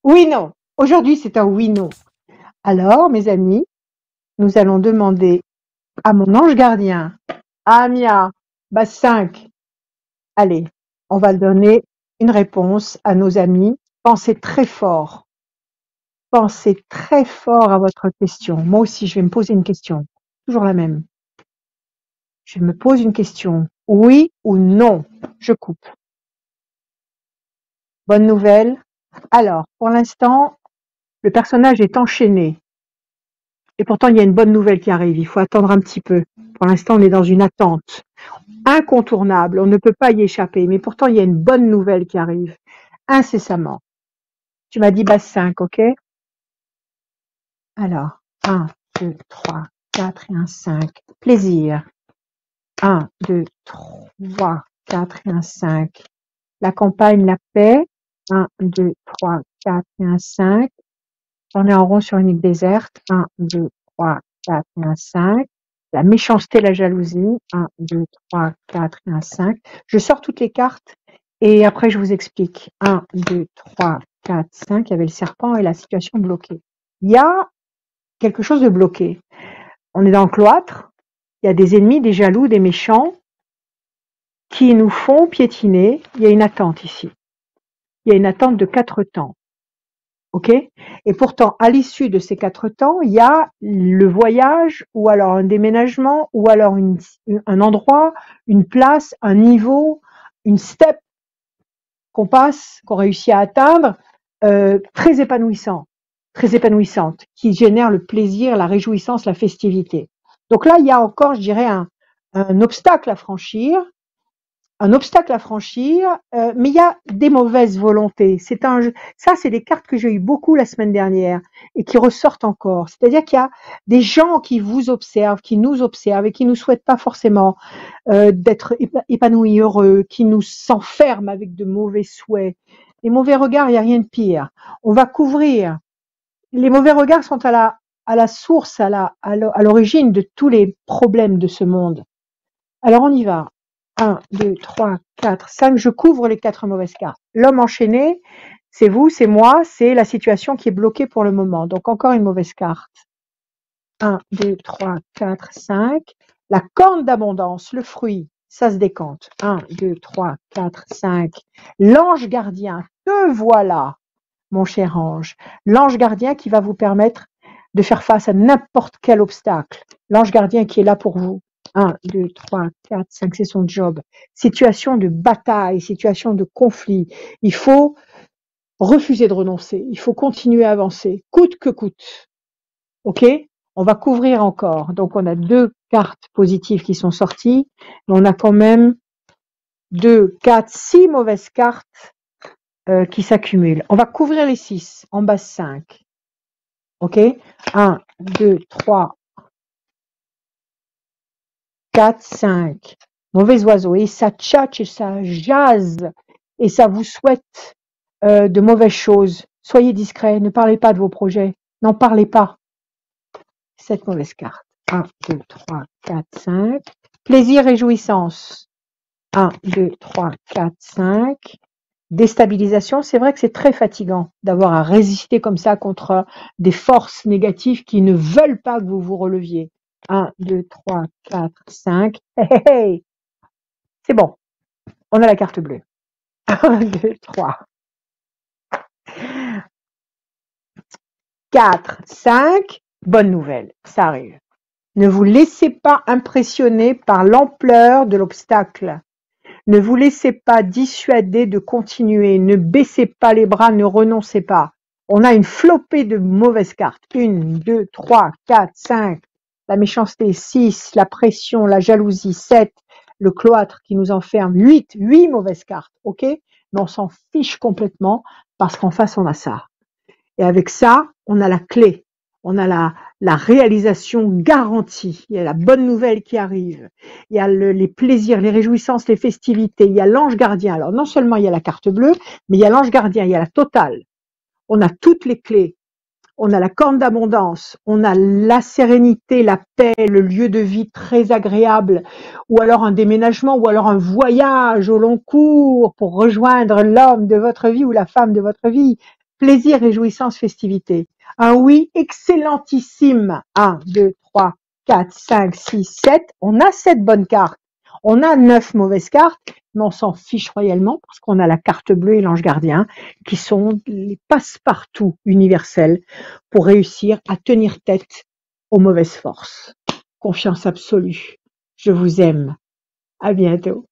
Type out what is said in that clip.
Oui, non. Aujourd'hui, c'est un oui, non. Alors, mes amis, nous allons demander à mon ange gardien, à Amia, base 5. Allez, on va donner une réponse à nos amis. Pensez très fort. Pensez très fort à votre question. Moi aussi, je vais me poser une question. Toujours la même. Je me pose une question. Oui ou non? Je coupe. Bonne nouvelle. Alors, pour l'instant, le personnage est enchaîné. Et pourtant, il y a une bonne nouvelle qui arrive. Il faut attendre un petit peu. Pour l'instant, on est dans une attente incontournable. On ne peut pas y échapper. Mais pourtant, il y a une bonne nouvelle qui arrive incessamment. Tu m'as dit base 5, ok? Alors, 1, 2, 3, 4 et un 5. Plaisir. 1, 2, 3, 4 et un 5. La campagne, la paix. 1, 2, 3, 4 et un 5. On est en rond sur une île déserte. 1, 2, 3, 4 et un 5. La méchanceté, la jalousie. 1, 2, 3, 4 et un 5. Je sors toutes les cartes et après je vous explique. 1, 2, 3, 4, 5. Il y avait le serpent et la situation bloquée. Il y a quelque chose de bloqué. On est dans le cloître. Il y a des ennemis, des jaloux, des méchants qui nous font piétiner. Il y a une attente ici. Il y a une attente de 4 temps. Ok? Et pourtant, à l'issue de ces 4 temps, il y a le voyage, ou alors un déménagement, ou alors un endroit, une place, un niveau, une step qu'on passe, qu'on réussit à atteindre, très épanouissant, très épanouissante, qui génère le plaisir, la réjouissance, la festivité. Donc là, il y a encore, je dirais, un obstacle à franchir, mais il y a des mauvaises volontés. Ça, c'est des cartes que j'ai eu beaucoup la semaine dernière et qui ressortent encore. C'est-à-dire qu'il y a des gens qui vous observent, qui nous observent et qui nous souhaitent pas forcément d'être épanouis, heureux, qui nous s'enferment avec de mauvais souhaits. Les mauvais regards, il n'y a rien de pire. On va couvrir. Les mauvais regards sont à la source, à l'origine de tous les problèmes de ce monde. Alors on y va. 1, 2, 3, 4, 5. Je couvre les 4 mauvaises cartes. L'homme enchaîné, c'est vous, c'est moi, c'est la situation qui est bloquée pour le moment. Donc encore une mauvaise carte. 1, 2, 3, 4, 5. La corne d'abondance, le fruit, ça se décante. 1, 2, 3, 4, 5. L'ange gardien, te voilà, mon cher ange. L'ange gardien qui va vous permettre de faire face à n'importe quel obstacle. L'ange gardien qui est là pour vous. 1, 2, 3, 4, 5, c'est son job. Situation de bataille, situation de conflit. Il faut refuser de renoncer. Il faut continuer à avancer, coûte que coûte. OK? On va couvrir encore. Donc, on a 2 cartes positives qui sont sorties, mais on a quand même 2, 4, 6 mauvaises cartes qui s'accumulent. On va couvrir les 6 en base 5. OK? 1, 2, 3, 4, 5. Mauvais oiseau. Et ça tchatche et ça jase et ça vous souhaite de mauvaises choses. Soyez discret, ne parlez pas de vos projets. N'en parlez pas. 7 mauvaises cartes. 1, 2, 3, 4, 5. Plaisir et jouissance. 1, 2, 3, 4, 5. Déstabilisation, c'est vrai que c'est très fatigant d'avoir à résister comme ça contre des forces négatives qui ne veulent pas que vous vous releviez. 1, 2, 3, 4, 5. Hey, hey, hey. C'est bon, on a la carte bleue. 1, 2, 3, 4, 5. Bonne nouvelle, ça arrive. Ne vous laissez pas impressionner par l'ampleur de l'obstacle. Ne vous laissez pas dissuader de continuer. Ne baissez pas les bras, ne renoncez pas. On a une flopée de mauvaises cartes. 1, 2, 3, 4, 5. La méchanceté, 6. La pression, la jalousie, 7. Le cloître qui nous enferme, 8. 8 mauvaises cartes, ok? Mais on s'en fiche complètement parce qu'en face, on a ça. Et avec ça, on a la clé. On a la réalisation garantie. Il y a la bonne nouvelle qui arrive. Il y a les plaisirs, les réjouissances, les festivités. Il y a l'ange gardien. Alors non seulement il y a la carte bleue, mais il y a l'ange gardien, il y a la totale. On a toutes les clés. On a la corne d'abondance. On a la sérénité, la paix, le lieu de vie très agréable. Ou alors un déménagement, ou alors un voyage au long cours pour rejoindre l'homme de votre vie ou la femme de votre vie. plaisir, réjouissance, festivité. Un oui excellentissime. 1, 2, 3, 4, 5, 6, 7. On a 7 bonnes cartes. On a 9 mauvaises cartes, mais on s'en fiche royalement parce qu'on a la carte bleue et l'ange gardien qui sont les passe-partout universels pour réussir à tenir tête aux mauvaises forces. Confiance absolue. Je vous aime. À bientôt.